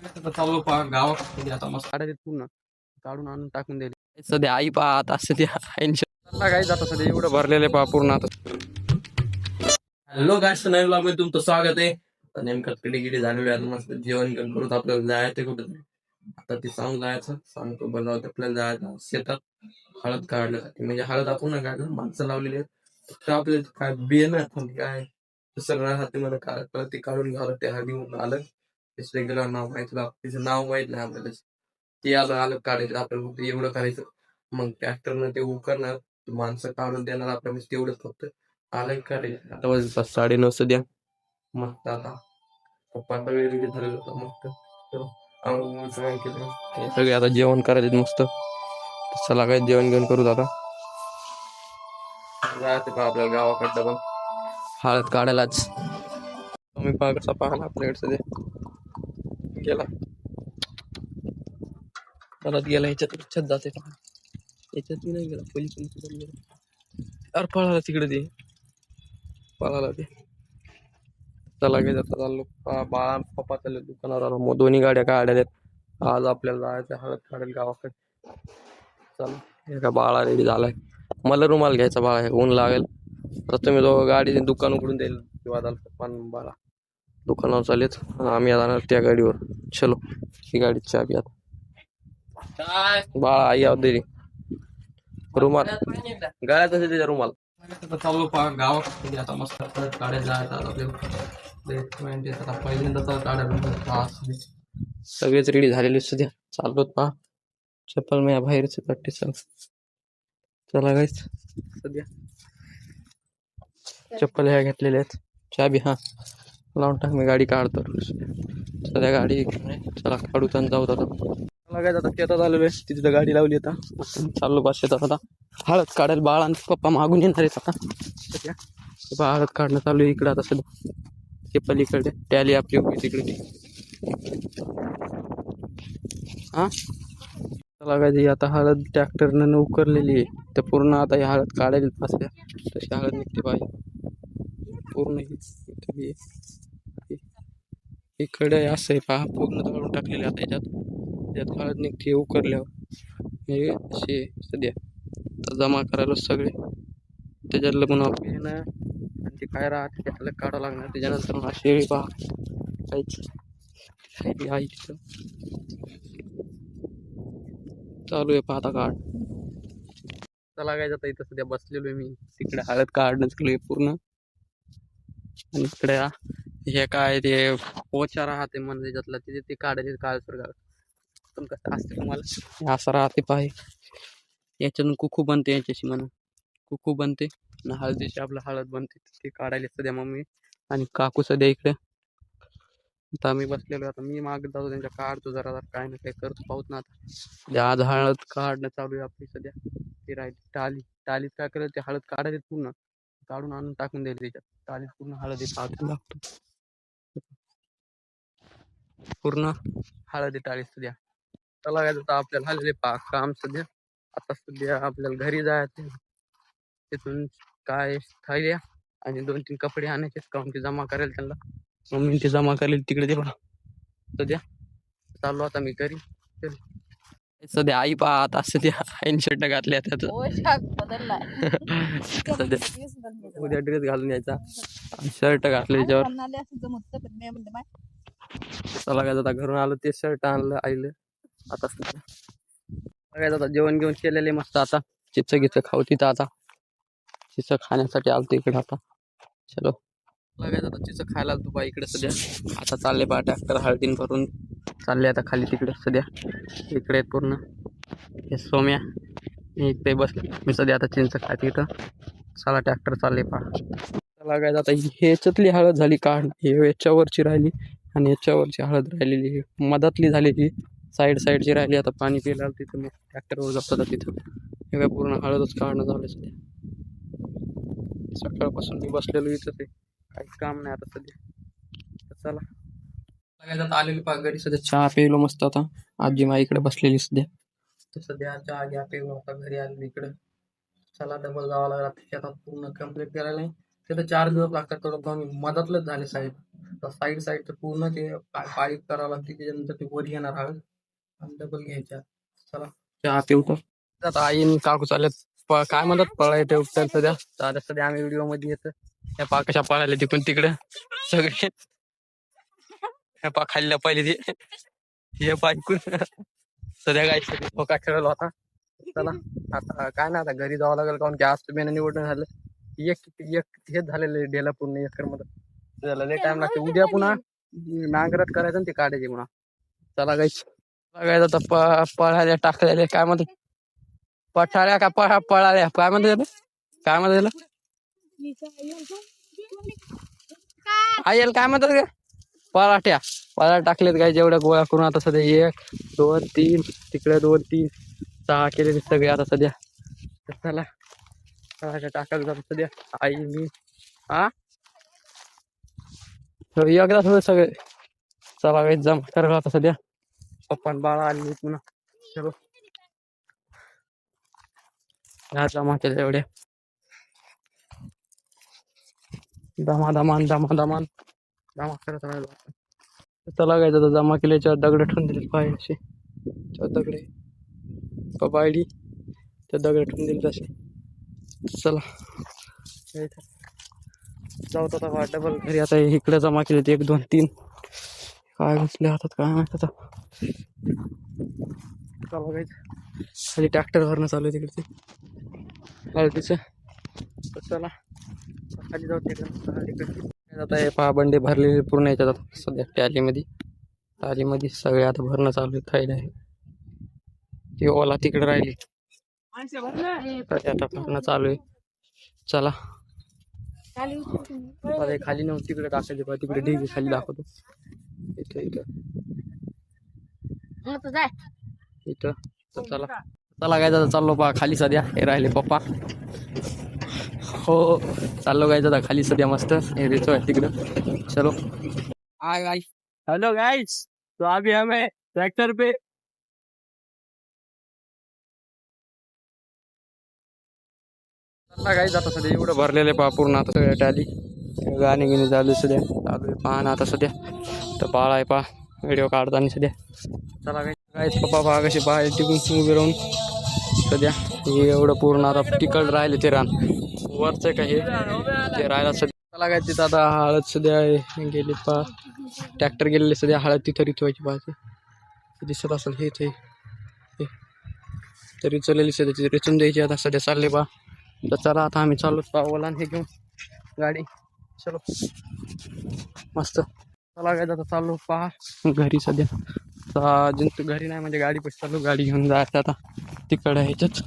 आता चालू पहा गावाकडे आता मस्त काढायचे पूर्ण काढून आणून टाकून द्यायचे. सध्या आई पहा आता सध्या आईंच्या काय जातं सध्या एवढं भरलेले पहा पूर्ण आता. हॅलो गाईस, नवीन ब्लॉग मध्ये तुमचं स्वागत आहे. आता नेमकं किडी झालेलो आहे. मस्त जेवण घेऊन करून आपल्याला जायचं कुठं. आता ते सांगून जायचं सांगतो बनवत आपल्याला जायचं शेतात हळद काढण्यासाठी. म्हणजे हळद आपण ना काढलं माणसं लावलेली आहेत फक्त आपल्याला काय बियाणं काय सगळ्यासाठी मला काय ते काढून घ्यावं ते हळदी आलं. त्याचं रेग्युलर नाव माहिती तिचं नाव माहित नाही आपल्याला. ते आलं आलं काढायचं आपल्याला फक्त एवढं करायचं. मग ट्रॅक्टरनं ते उकरणार माणसं काढून देणार आपल्याला तेवढंच फक्त आलं काढायचं. आता वाजता 9:30 सध्या मस्त आता पप्पा सगळे रेडी झालेलं होतं मस्त. सगळं केलं हे सगळे आता जेवण करायचे मस्त. चला काय जेवण घेऊन करू आता. जायचं का आपल्याला गावाकडं पण हळद काढायलाच. तुम्ही पहा कसा पाहा आपल्याकडे सध्या गेला परत गेला ह्याच्यात जाते याच्यात नाही गेला पलीकडे गेला. अरे पळाला तिकडे ते पळाला ते. चला काय जाता चाललो बाळा पप्पा चालले दुकानावर आलो. मग दोन्ही गाड्या काढल्यात आज आपल्याला जायचं हळद काढेल गावाकडे. चला एका बाळा रेडी झालाय. मला रुमाल घ्यायचा बाळा ऊन लागेल. तर तुम्ही जो गाडी दुकान उघडून देईल किंवा पप्पा बाळा दुकानावर चालेत आम्ही जाणार त्या गाडीवर. चलो ही गाडी चाबी आता बाळा आई आव दे रुमाल गाड्यात त्याचा रुमाल. चालू पहा गावाकडे आता मस्त काढायला जायचं पहिल्यांदा काढायला सगळेच रेडी झालेले सध्या चाललोत पहा. चप्पल मी बाहेरच कट्टे चला गाईस सध्या चप्पल ह्या घेतलेल्या आहेत. चाबी हा लावून टाक मी गाडी काढतो सध्या गाडी. चला काढू आणि जाऊ आता. चला काय आता शेतात आलेलो आहे तिथे गाडी लावली आता चाललो बा शेतात. आता हळद काढायला बाळा आणि पप्पा मागून येणार आहेत आता सध्या. हळद काढणं चालू आहे इकडे आता सध्या. ते पलीकडे टॅली आपली उभी तिकडे. हा चला काय आता हळद ट्रॅक्टरनं उकरलेली आहे तर पूर्ण आता ही हळद काढायला असल्या तशी हळद निघते पाहिजे पूर्ण. इकडे असं आहे पहा पूर्ण तळून टाकलेले आता याच्यात हळद निघते उकरल्यावर. हे असे सध्या तर जमा करायला सगळे त्याच्यातलं पण ना आणि ते काय राहते त्याला काढावं लागणार. त्याच्यानंतर शेळी पहा काहीच आहे तिथं चालू आहे पाहता काढ. चला काय जाता इथं सध्या बसलेलो आहे मी तिकडे हळद काढणं चालू आहे पूर्ण. आणि इकडे हे काय ते पोचा राहते म्हणजे त्याच्यातला तिथे ते काढायचे काळसर पण कसं असते तुम्हाला असं राहते पाहे. याच्यातून कुकू बनते याच्याशी म्हणा कुकू बनते आणि हळदीची आपलं हळद बनते ते काढायला सध्या मम्मी आणि काकू सध्या इकडे. आता मी बसलेलो आता मी मागे जातो त्यांच्या काढतो जरा काय ना काय करतो पाहत ना आता. आज हळद काढणं चालू आहे आपली सध्या. ते राहील टालीत काय करायचं ते हळद काढायचे पूर्ण काढून आणून टाकून द्यायला त्याच्यात. टालीत पूर्ण हळदी लागतो पूर्ण हळदी टाळी सध्या. चला काय आता आपल्याला हळदी काम सध्या. आता सध्या आपल्याला घरी जायचं तिथून काय थैल्या आणि 2-3 कपडे आणायचे काऊन ते जमा करायला त्यांना मम्मी ते जमा करेल तिकडे ते पहा. सध्या चाललो आता मी घरी. सध्या आई पहा आता सध्या आईन शर्ट घातले सध्या उद्या ड्रेस घालून यायचा शर्ट घातले त्याच्यावर. चला काय आता घरून आलो ते शर्ट आणलं आईलं. आता काय आता जेवण घेऊन केलेले मस्त. आता चिप्स खाऊ तिथं आता चिप्स खाण्यासाठी आलतो इकडे आता. चलो लगायचं आता चिप्स खायला आलतो बा इकडे सध्या. आता चालले बा ट्रॅक्टर हळदीन भरून चालले आता खाली तिकडे सध्या. इकडे पूर्ण हे सोम्या इकडे बसले मी सध्या आता चिंच खाते इथं. चला ट्रॅक्टर चालले पहा. चला काय आता ह्याच्यातली हळद झाली काढ हे याच्यावरची राहिली आणि याच्यावरची हळद राहिलेली मधातली झालेली साईडची राहिली. आता पाणी पिला तिथं मग ट्रॅक्टरवर जातात तिथं हे काय पूर्ण हळदच काढणं झालं सध्या. सकाळपासून मी बसलेलो इथं ते काहीच काम नाही आता सध्या. चला आलेली पाक गाडी सध्या चहा पिलो मस्त. आता आजी मा इकडे बसलेली सध्या तर सध्या चहा घ्या पिलो आता घरी आलो इकडे. चला डबल जावं लागला आता पूर्ण कम्प्लीट करायला नाही तिथं 4 दिवस लागतात थोडं कमी मधातलंच झाले साईड. साईड साईडचं पूर्ण ते पाळी करावं लागते त्याच्यानंतर ते वर येणार हळद आणि डबल घ्यायच्या. चला चहा पिऊ तर. आता आई आणि काकू चालत काय म्हणतात पळाय ते उपचार सध्या. आता सध्या आम्ही व्हिडिओ मध्ये येतो त्या कशा पळायला तिकडून तिकडे सगळे खाल्ल्या पहिले ते हे पायकून सध्या काय धोका खेळला होता. चला आता काय ना आता घरी जावं लागेल काऊन की आज तुम्ही निवडणं झालं एक हेच झालेलं डेला पूर्ण एकर मध्ये त्याला लय टाइम लागते. उद्या पुन्हा नांगरट करायचं आणि ते काढायचे पुन्हा. चला गाईच बघायचं आता पळाल्या टाकलेले काय म्हणतात पठाळ्या का पळाल्या काय म्हणतात काय म्हणतात आयल काय म्हणतात का पराठ्या पराठ्या टाकलेत काय जेवढ्या गोळा करून आता सध्या 1 2 3 तिकडे 2 3 6 केलेले सगळे आता सध्या. चला टाकायला जातो सध्या आई मी हा एकदा थोडं सगळे. चला काही जमा करा आता सध्या पप्पा बाळा आली पुन्हा. चलो ह्या जमा केल्या एवढ्या दमान जमा करत राहिलो. चला काय जातं जमा केल्याच्या दगड ठेवून दिले पाय असे दगडे बायडी त्या दगड ठेवून दिले तसे. चला जाऊ आता डबल घरी आता इकडे जमा केले 1 2 3 काय घुसले हातात काय माहित आता. चला काय खाली ट्रॅक्टर भरणं चालू आहे तिकडचे हळदीचं. चला खाली जाऊ तिकडे आता हे पहा बंडे भरलेले पूर्ण याच्यात सध्या टालीमध्ये सगळे आता भरणं चालू आहे. खायला आहे ती ओला तिकडे राहिली आता भरणं चालू आहे. चला खाली नेऊन तिकडे टाकायचे पहा तिकडे ढिगी खाली दाखवतो इथं इथं तर चला काय जाता चाललो पहा खाली सध्या हे राहिले पप्पा हो चाललो काय जाता खाली सध्या मस्त हे रेचो आहे तिकडं. चलो हाय गाइस हेलो गाइस तो अभी हमें ट्रैक्टर पे काही जाता सध्या एवढं भरलेलं पहा पूर्ण आता सगळ्या टाली गाणे गिणे चालू सध्या चालू आहे पहा ना आता सध्या तर बाळ आहे पहा व्हिडिओ काढताना सध्या. चला काहीच पप्पा पहा कसे बाहेर टिकून उभे राहून सध्या हे एवढं पूर्ण आता तिकड राहिले ते रान वरचं का हे ते राहायला सध्या. चला काय तिथं आता हळद सध्या गेली पहा ट्रॅक्टर गेलेले सध्या हळद तिथं रिचवायची पाहायची दिसत असेल हेच हे तरी चलेली सध्या रिचून द्यायची आता सध्या चालले पहा. तर चला आता आम्ही चालू ओला हे घेऊन गाडी चलो मस्त. चला काय आता चालू पहा घरी सध्या अजून घरी नाही म्हणजे गाडी पण चालू गाडी घेऊन जायचं आता तिकडं ह्याच्यात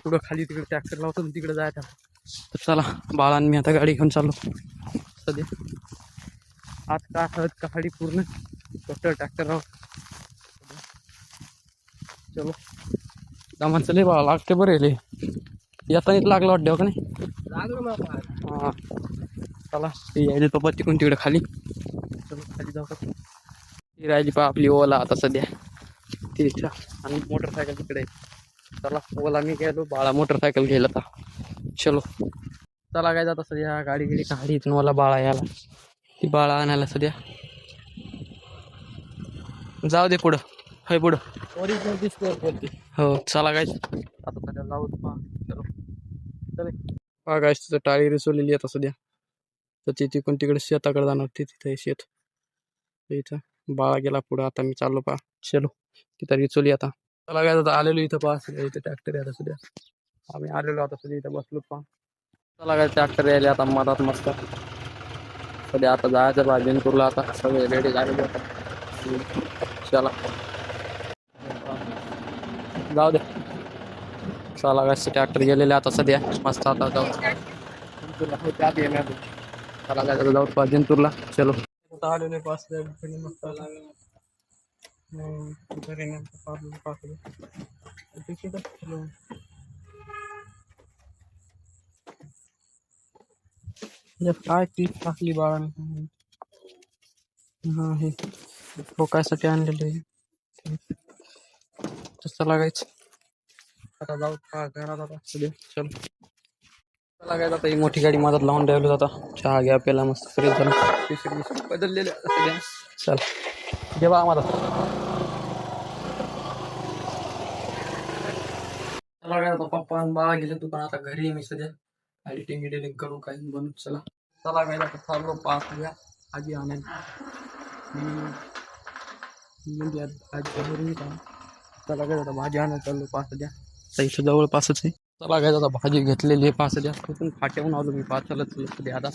पुढं खाली तिकडे ट्रॅक्टर लावतो तिकडे जायचं. तर चला बाळांनी मी आता गाडी घेऊन चालू सध्या आज का हळद का गाडी पूर्ण ट्रॅक्टर राहू. चलो दामान चले बाळा लागते बरे येता येत लागलं वाटतं का नाही हां. चला यायला तो तिकडून तिकडे खाली चलो खाली जाऊ का ती राहिली पहा आपली ओला आता सध्या तिच्या आणि मोटरसायकल तिकडे. चला ओला मी गेलो बाळा मोटरसायकल घ्यायला आता चलो. चला काय जाता सध्या गाडी काढीत ओला बाळा याला ती बाळा आणायला सध्या जाऊ दे पुढं हाय पुढं हो. चला काय आता सध्या जाऊ पहा चलो चले पहा काय तिथं टाळी रिसवलेली आता सध्या तर ती तिकडून तिकडे शेताकडे जाणार ती तिथं शेत इथं बाळा गेला पुढं आता मी चाललो पहा चलो तिथं रिचवली आता. चला काय आता आलेलो इथं पहा सध्या इथं ट्रॅक्टर आहे आता सध्या आम्ही आलेलो आता सध्या इथं बसलो पहा. चला काय ट्रॅक्टर यायले आता मधात मस्त सध्या आता जायचं बा बिनपूरला आता सगळे रेडी झालेले आता. चला जाऊ दे चला काय ट्रॅक्टर गेलेले आता सध्या मस्त आता जाऊ चला काय जाऊ पहा जिंतूरला चलो आलेले पास मस्त काय पीक टाकली बाळाने हा हे ठोकायसाठी आणलेलं आहे. तसं लागायचं आता जाऊ घरात आता चलो. चला काय आता ही मोठी गाडी मधात लावून ठेवली जाता. चहा घ्या पेला मस्त फ्रेश झालं. बदललेले सगळ्या. चल जेव्हा आम्हाला चला काय आता पप्पा आणि बाळा गेले दुकान. आता घरी मी सध्या एडिटिंग एडिटिंग करू काही बनू. चला चला काय आता चाललो पाच घ्या आजी आणायला. म्हणजे आजी घरी का चला काय आता भाजी आणायला चाललो पाच द्या. इथं जवळपासच आहे. चला काय आता भाजी घेतलेली आहे पाच द्या. तिथून फाट्याहून आलो मी पाच चालत सध्या. आता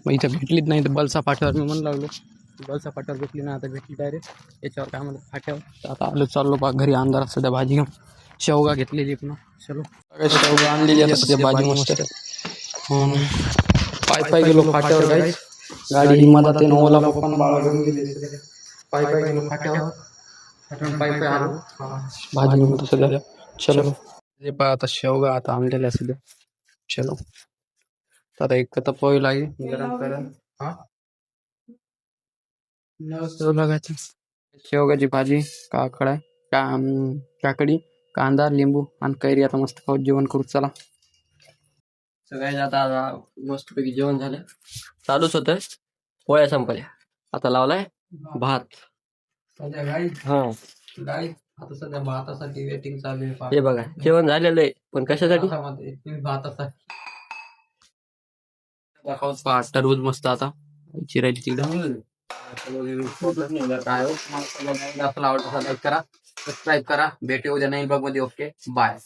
मग इथं भेटलीच नाही तर बलसा फाट्यावर मी म्हणून लागलो. बलसा फाट्यावर भेटली नाही आता भेटली डायरेक्ट याच्यावर काय म्हणतात फाट्यावर. तर आता आलो चाललो पा घरी अंधारात सध्या भाजी घेऊन. शेवगा घेतलेली पुन्हा. चलो शेवगा आणलेली आता सध्या भाजी मस्त. पाय पाय गेलो फाट्यावर काही गाडी ही मधात आहे. ओला पप्पा बाळा घेऊन गेले सध्या. पाय पाय गेलो फाट्यावर. पाय पाय आलो भाजी घेऊन सध्या. चलो ते पहा आता शेवगा आता आणलेल्या सध्या. चलो आता एक तर पोळी लागेल गरम करा. हा लागायचं शेवगाची भाजी काकडा काकडी कांदा लिंबू आणि कैरी. आता मस्त खाऊ जेवण करू. चला सगळ्यात आता मस्तपैकी जेवण झालं. चालूच होतं. पोळ्या संपल्या. आता लावलाय भात. सध्या गाई हा गाई आता सध्या भातासाठी वेटिंग चालू आहे. हे बघा जेवण झालेलं आहे पण कशासाठी? भातासाठी टरबूज मस्त आता चिरायची तिकडं. काय हो? मला आवडतं लाईक करा सबस्क्राईब करा. भेटू उद्या नवीन ब्लॉग मध्ये. Okay bye.